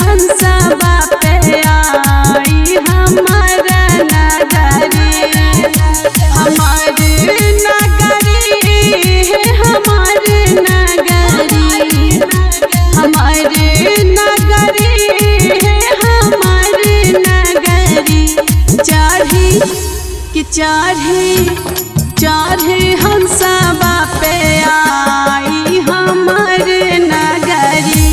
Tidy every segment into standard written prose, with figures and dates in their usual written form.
हंसबा पे आई हमार नगरी। हमार नगरी है हमार नगरी, हमार नगरी है हमार नगरी। चढ़ी कि चढ़े हंसबा पे आई हमार नगरी।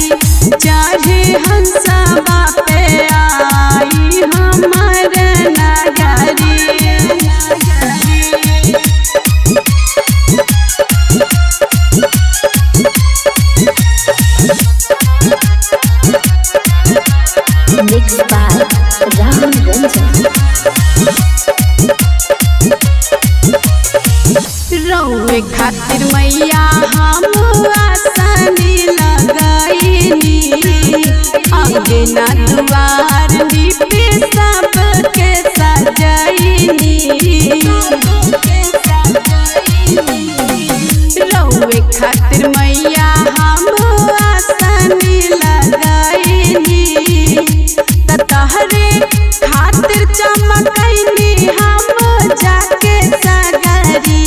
चढ़े हंसबा पे आई हमार नगरी। Mixed by Ram Ranjan। रौए खातिर मैया हम आसनी लगैनी, अंगना दुआर दीपे सबके सजैनी। रौए खातिर मैया हम आसनी लगैनी, तहरे खातिर चमकैनी हम जाके सगरी।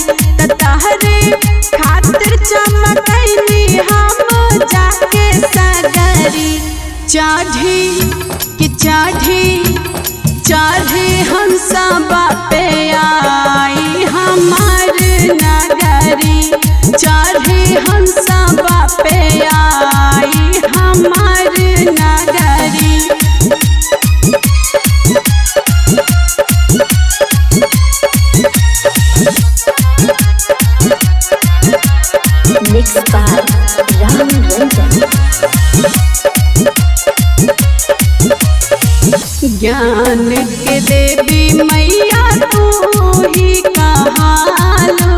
तहरे खातिर चमकैनी हम जाके सगरी। चढ़े हंसबा पे आई हमार नगरी। चढ़े हंसबा पे आई हमार नगरी। Mixed by Ram Ranjan। ज्ञान के देवी मैया तू ही कहालू,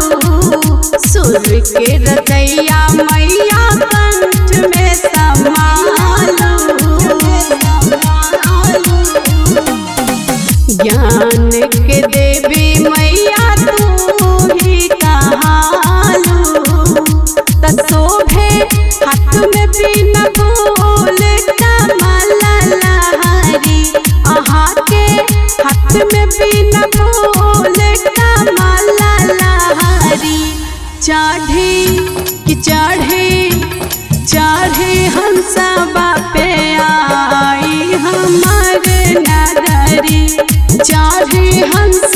सुर के रचैया मैया कंठ में समालू। ज्ञान के देवी मैया तू ही कहालू, शोभे हाथ में बिना फूल कमला लहरी। अहाँ के हाथ में बिना फूल कमला लहरी। चढ़े हंसबा पे आई हमार नगरी। चढ़े हंस